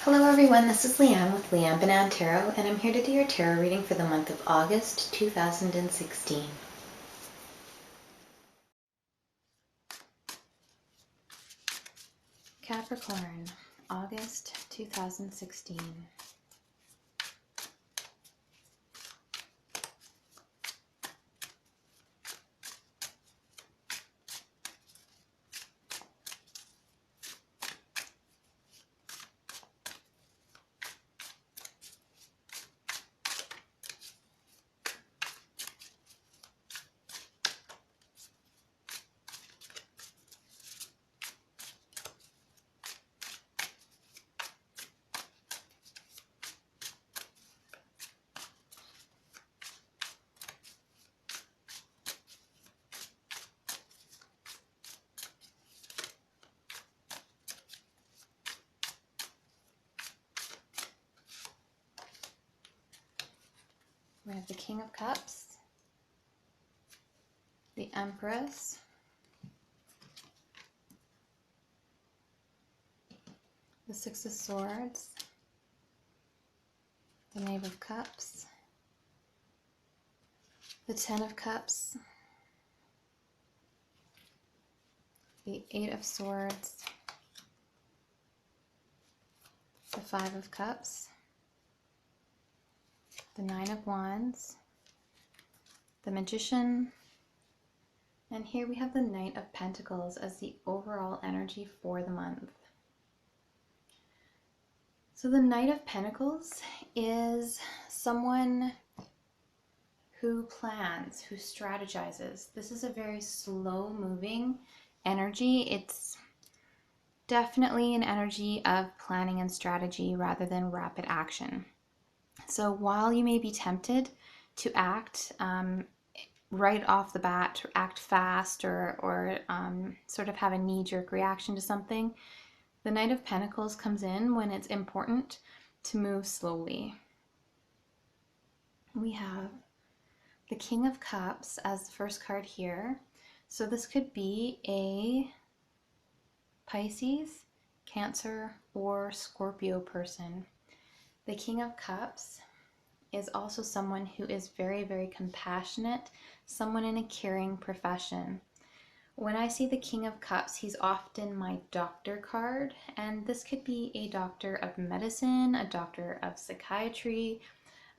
Hello everyone, this is Leanne with Leanne Banan Tarot, and I'm here to do your tarot reading for the month of August 2016. Capricorn, August 2016. We have the King of Cups, the Empress, the Six of Swords, the Knave of Cups, the Ten of Cups, the Eight of Swords, the Five of Cups, the Nine of Wands, the Magician, and here we have the Knight of Pentacles as the overall energy for the month. So the Knight of Pentacles is someone who plans, who strategizes. This is a very slow-moving energy. It's definitely an energy of planning and strategy rather than rapid action. So while you may be tempted to act right off the bat, or act fast, or sort of have a knee-jerk reaction to something, the Knight of Pentacles comes in when it's important to move slowly. We have the King of Cups as the first card here. So this could be a Pisces, Cancer, or Scorpio person. The King of Cups is also someone who is very, very compassionate, someone in a caring profession. When I see the King of Cups, he's often my doctor card, and this could be a doctor of medicine, a doctor of psychiatry,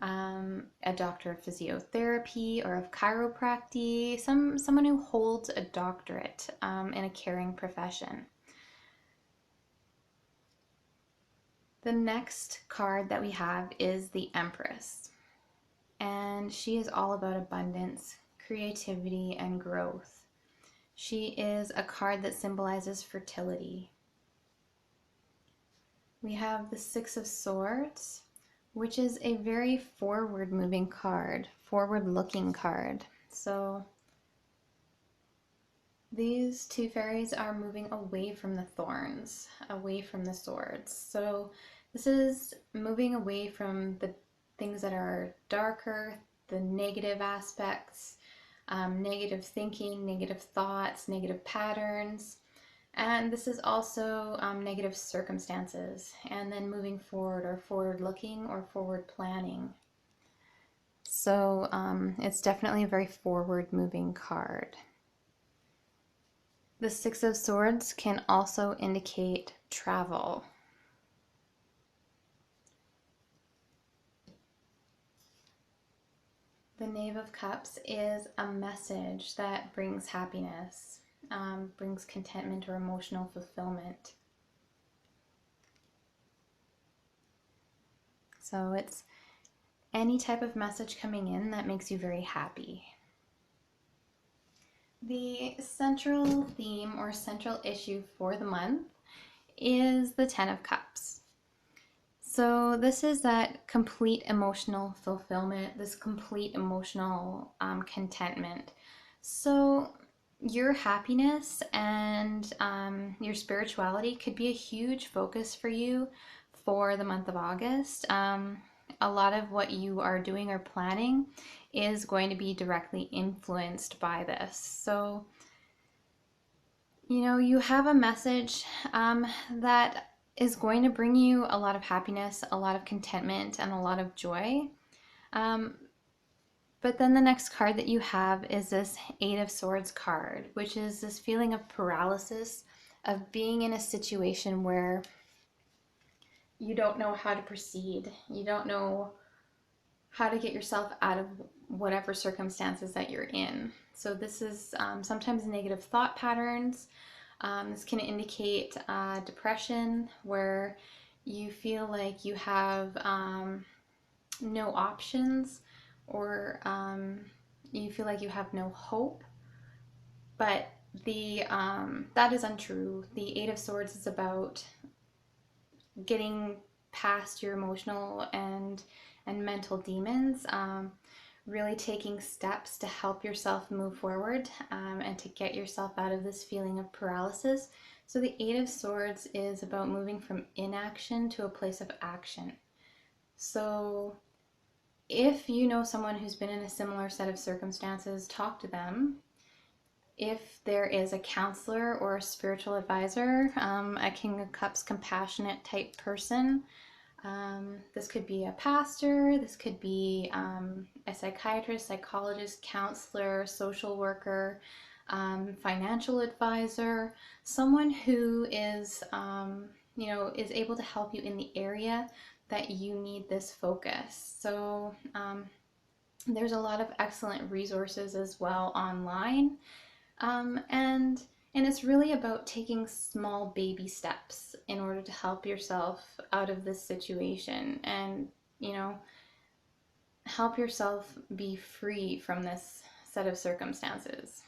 a doctor of physiotherapy or of chiropractic, someone who holds a doctorate in a caring profession. The next card that we have is the Empress, and she is all about abundance, creativity, and growth. She is a card that symbolizes fertility. We have the Six of Swords, which is a very forward-moving card, forward-looking card. So these two fairies are moving away from the thorns, away from the swords. So this is moving away from the things that are darker, the negative aspects, negative thinking, negative thoughts, negative patterns. And this is also negative circumstances, and then moving forward, or forward looking, or forward planning. So it's definitely a very forward moving card. The Six of Swords can also indicate travel. The Knave of Cups is a message that brings happiness, brings contentment or emotional fulfillment. So it's any type of message coming in that makes you very happy. The central theme or central issue for the month is the Ten of Cups. So this is that complete emotional fulfillment, this complete emotional contentment. So your happiness and your spirituality could be a huge focus for you for the month of August. A lot of what you are doing or planning is going to be directly influenced by this. So, you know, you have a message that is going to bring you a lot of happiness, a lot of contentment, and a lot of joy. Um, but then the next card that you have is this Eight of Swords card, which is this feeling of paralysis, of being in a situation where you don't know how to proceed. You don't know how to get yourself out of whatever circumstances that you're in. So this is sometimes negative thought patterns. This can indicate depression, where you feel like you have no options, or you feel like you have no hope. But the that is untrue. The Eight of Swords is about getting past your emotional and mental demons, really taking steps to help yourself move forward, and to get yourself out of this feeling of paralysis. So the Eight of Swords is about moving from inaction to a place of action. So if you know someone who's been in a similar set of circumstances, talk to them. If there is a counselor or a spiritual advisor, a King of Cups compassionate type person, this could be a pastor, this could be a psychiatrist, psychologist, counselor, social worker, financial advisor, someone who is, is able to help you in the area that you need this focus. So there's a lot of excellent resources as well online. And it's really about taking small baby steps in order to help yourself out of this situation, and help yourself be free from this set of circumstances.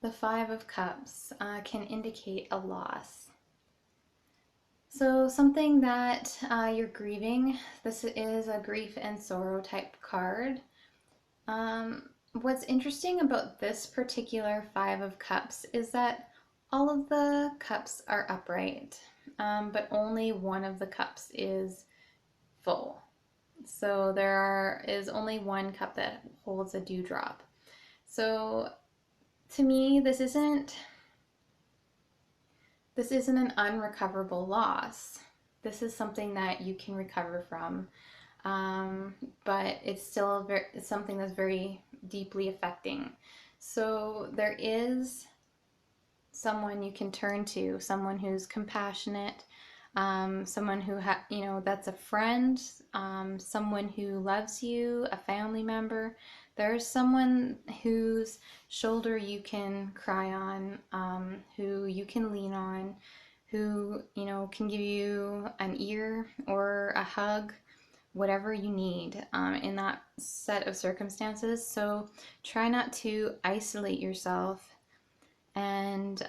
The Five of Cups can indicate a loss. So something that you're grieving. This is a grief and sorrow type card. What's interesting about this particular Five of Cups is that all of the cups are upright, but only one of the cups is full. So is only one cup that holds a dewdrop. So to me, this isn't an unrecoverable loss. This is something that you can recover from, but it's still it's something that's very deeply affecting. So there is someone you can turn to, someone who's compassionate, someone who that's a friend, someone who loves you, a family member. There's someone whose shoulder you can cry on, who you can lean on, who can give you an ear or a hug, whatever you need in that set of circumstances. So try not to isolate yourself and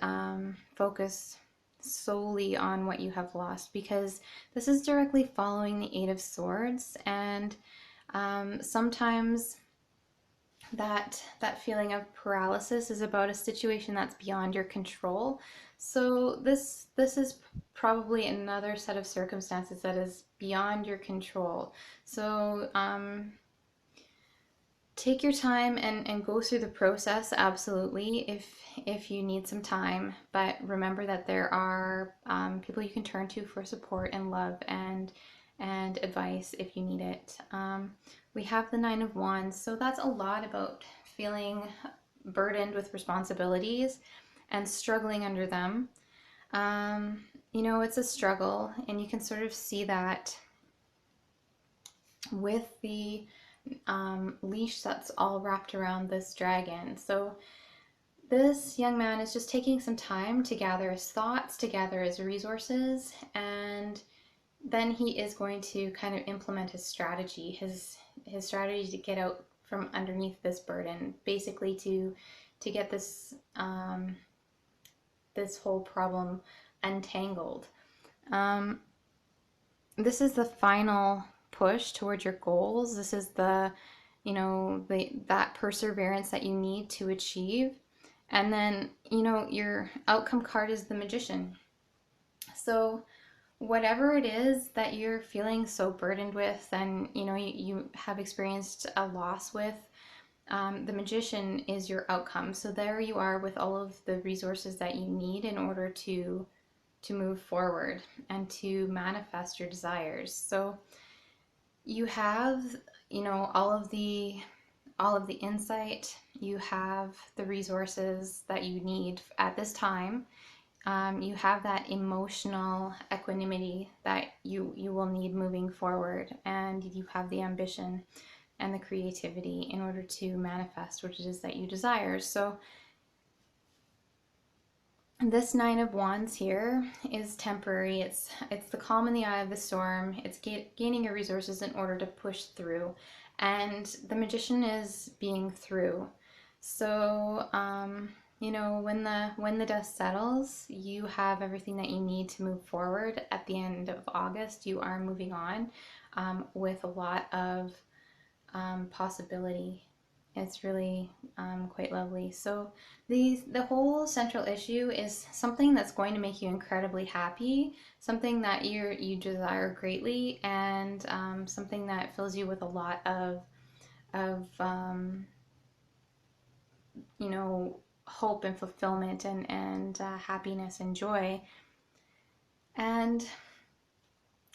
focus solely on what you have lost, because this is directly following the Eight of Swords, and sometimes that feeling of paralysis is about a situation that's beyond your control. So this is probably another set of circumstances that is beyond your control. So take your time and go through the process, absolutely, if you need some time. But remember that there are people you can turn to for support and love and advice if you need it. We have the Nine of Wands, so that's a lot about feeling burdened with responsibilities and struggling under them. It's a struggle, and you can sort of see that with the leash that's all wrapped around this dragon. So this young man is just taking some time to gather his thoughts, to gather his resources, and then he is going to kind of implement his strategy, his strategy to get out from underneath this burden, basically to get this this whole problem untangled. This is the final push towards your goals. This is that perseverance that you need to achieve. And then, your outcome card is the Magician. So whatever it is that you're feeling so burdened with, and you have experienced a loss with, The Magician is your outcome. So there you are with all of the resources that you need in order to move forward and to manifest your desires. So you have, all of the insight, you have the resources that you need at this time. You have that emotional equanimity that you will need moving forward, and you have the ambition and the creativity in order to manifest what it is that you desire. So this Nine of Wands here is temporary. It's the calm in the eye of the storm. It's gaining your resources in order to push through, and the Magician is being through. So when the dust settles, you have everything that you need to move forward. At the end of August, you are moving on with a lot of possibility. It's really quite lovely. So the whole central issue is something that's going to make you incredibly happy, something that you desire greatly, and something that fills you with a lot of hope and fulfillment and happiness and joy. And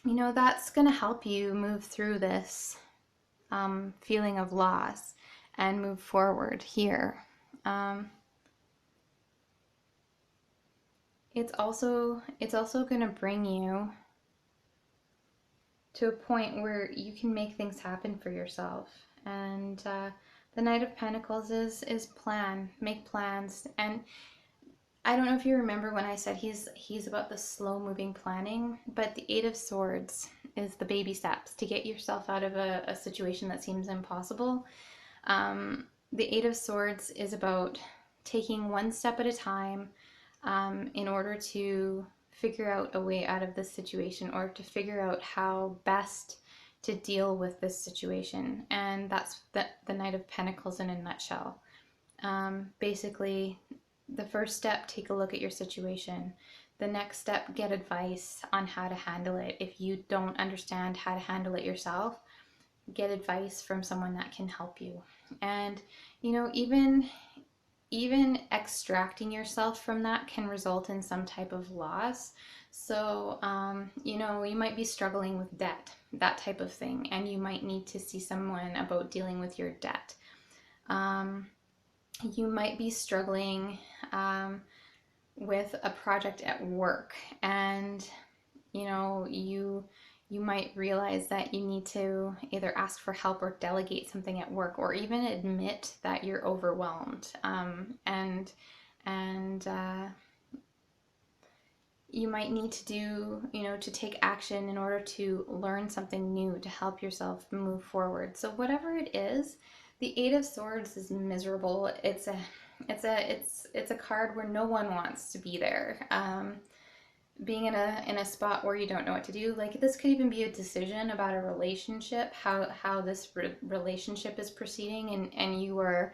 that's going to help you move through this feeling of loss and move forward here. It's also going to bring you to a point where you can make things happen for yourself. And the Knight of Pentacles is make plans. And I don't know if you remember when I said he's about the slow moving planning, but the Eight of Swords is the baby steps to get yourself out of a situation that seems impossible. The Eight of Swords is about taking one step at a time in order to figure out a way out of this situation, or to figure out how best to deal with this situation. And that's the Knight of Pentacles in a nutshell. Basically, the first step, take a look at your situation. The next step, get advice on how to handle it. If you don't understand how to handle it yourself, get advice from someone that can help you. And even extracting yourself from that can result in some type of loss. So you might be struggling with debt, that type of thing, and you might need to see someone about dealing with your debt. You might be struggling with a project at work, and you might realize that you need to either ask for help or delegate something at work, or even admit that you're overwhelmed. And you might need to take action in order to learn something new to help yourself move forward. So whatever it is, the Eight of Swords is miserable. It's a card where no one wants to be there. Being in a spot where you don't know what to do. Like, this could even be a decision about a relationship, how this relationship is proceeding, and you are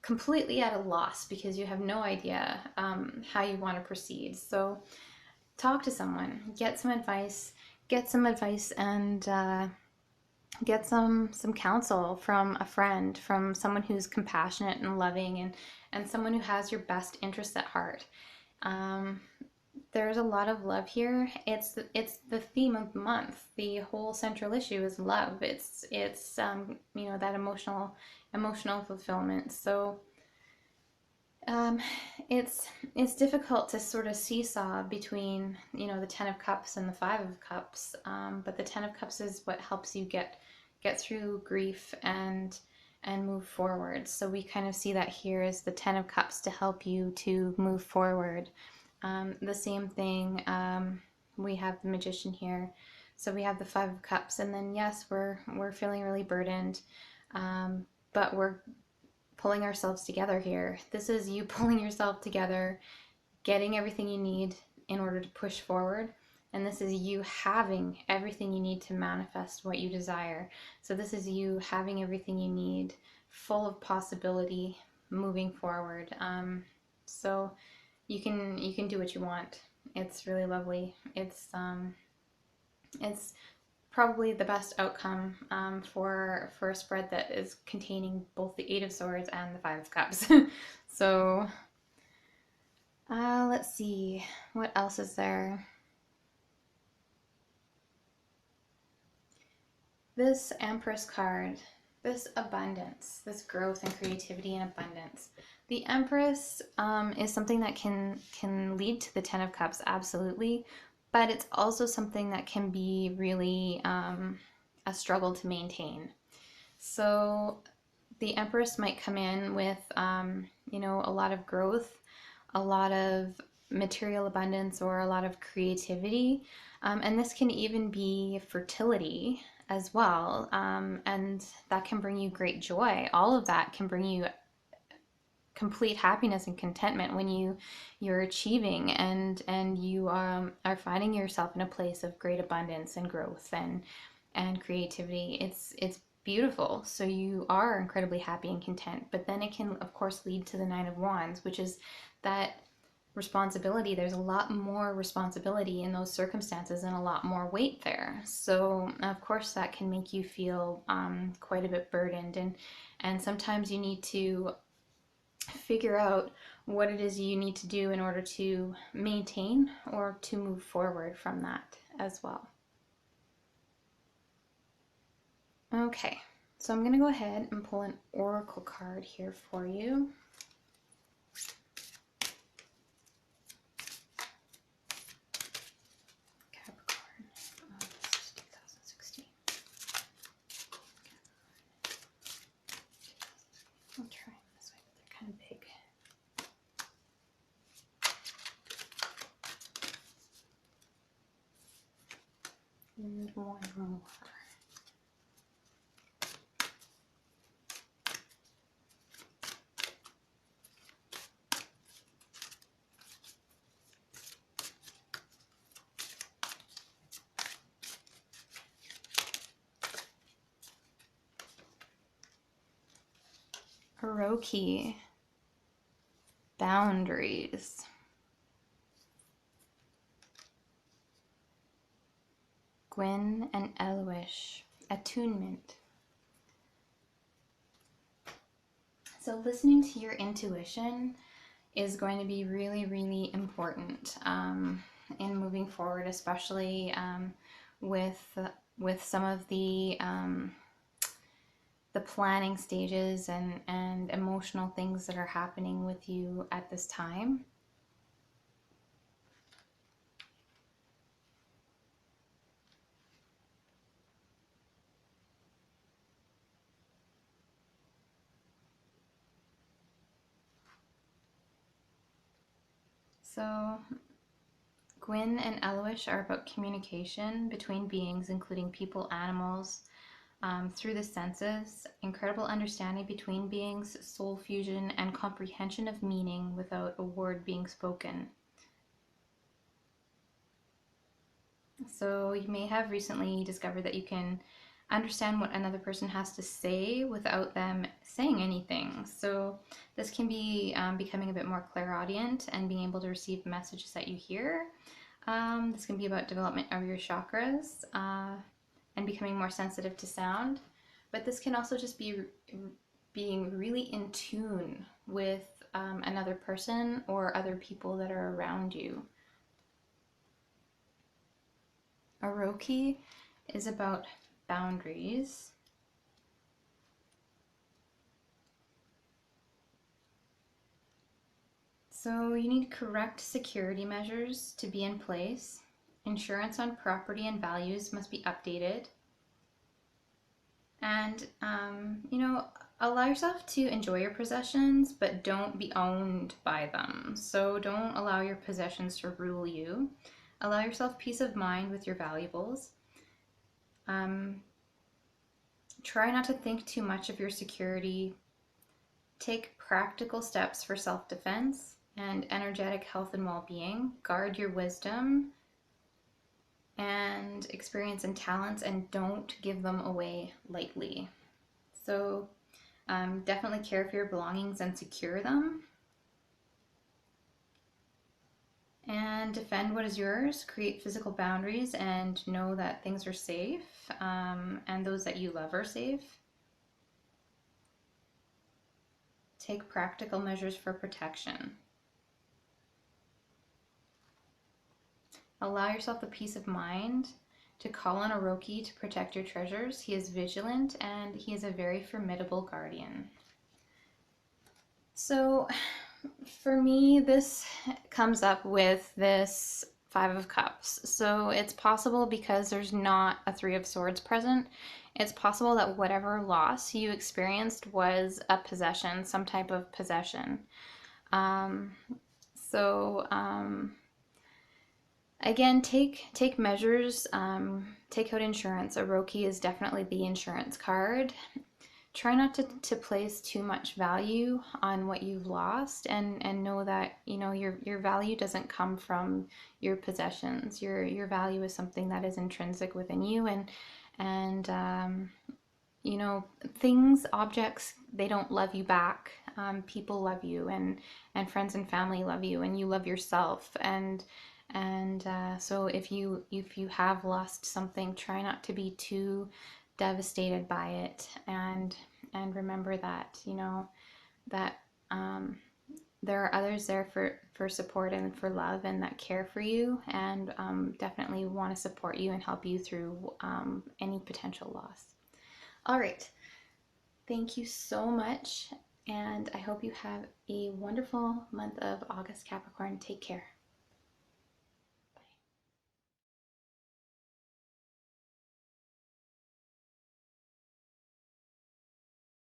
completely at a loss because you have no idea how you want to proceed. So talk to someone, get some advice, and get some counsel from a friend, from someone who's compassionate and loving, and someone who has your best interests at heart. There's a lot of love here. It's the theme of the month. The whole central issue is love. It's that emotional fulfillment. So it's difficult to sort of seesaw between the Ten of Cups and the Five of Cups. But the Ten of Cups is what helps you get through grief and move forward. So we kind of see that here as the Ten of Cups to help you to move forward. The same thing, we have the Magician here. So we have the Five of Cups, and then yes, we're feeling really burdened, but we're pulling ourselves together here. This is you pulling yourself together, getting everything you need in order to push forward. And this is you having everything you need to manifest what you desire. So this is you having everything you need, full of possibility, moving forward. So you can do what you want. It's really lovely. It's probably the best outcome for a spread that is containing both the Eight of Swords and the Five of Cups. So let's see, what else is there? This Empress card, this abundance, this growth and creativity and abundance. The Empress is something that can lead to the Ten of Cups, absolutely, but it's also something that can be really a struggle to maintain. So the Empress might come in with, you know, a lot of growth, a lot of material abundance, or a lot of creativity. And this can even be fertility as well. And that can bring you great joy. All of that can bring you complete happiness and contentment when you're achieving and you are finding yourself in a place of great abundance and growth and creativity. It's beautiful. So you are incredibly happy and content, but then it can of course lead to the Nine of Wands, which is that responsibility. There's a lot more responsibility in those circumstances and a lot more weight there. So of course that can make you feel quite a bit burdened, and sometimes you need to figure out what it is you need to do in order to maintain or to move forward from that as well. Okay, so I'm going to go ahead and pull an oracle card here for you. Capricorn, August 2016. I'll try them this way, but they're kind of big. And one more. Hiroki, boundaries. Gwyn and Eloish, attunement. So listening to your intuition is going to be really, really important in moving forward, especially with some of the planning stages and emotional things that are happening with you at this time. So Gwyn and Eloish are about communication between beings, including people, animals, through the senses, incredible understanding between beings, soul fusion, and comprehension of meaning without a word being spoken. So you may have recently discovered that you can understand what another person has to say without them saying anything. So this can be becoming a bit more clairaudient and being able to receive messages that you hear. This can be about development of your chakras and becoming more sensitive to sound. But this can also just be being really in tune with another person or other people that are around you. Aroki is about boundaries. So you need correct security measures to be in place. Insurance on property and values must be updated. And, you know, allow yourself to enjoy your possessions, but don't be owned by them. So don't allow your possessions to rule you. Allow yourself peace of mind with your valuables. Try not to think too much of your security. Take practical steps for self-defense and energetic health and well-being. Guard your wisdom and experience and talents, and don't give them away lightly. So definitely care for your belongings and secure them. And defend what is yours, create physical boundaries, and know that things are safe, and those that you love are safe. Take practical measures for protection. Allow yourself the peace of mind to call on Oroki to protect your treasures. He is vigilant and he is a very formidable guardian. So for me, this comes up with this Five of Cups. So it's possible, because there's not a Three of Swords present, it's possible that whatever loss you experienced was a possession, some type of possession. Um, so again, take measures. Take out insurance. Oroki is definitely the insurance card. Try not to place too much value on what you've lost, and know that your value doesn't come from your possessions. Your value is something that is intrinsic within you, and things, objects, they don't love you back. People love you, and friends and family love you, and you love yourself. And so if you have lost something, try not to be too devastated by it, and remember that that there are others there for support and for love, and that care for you, and definitely want to support you and help you through any potential loss. All right. Thank you so much, and I hope you have a wonderful month of August, Capricorn. Take care.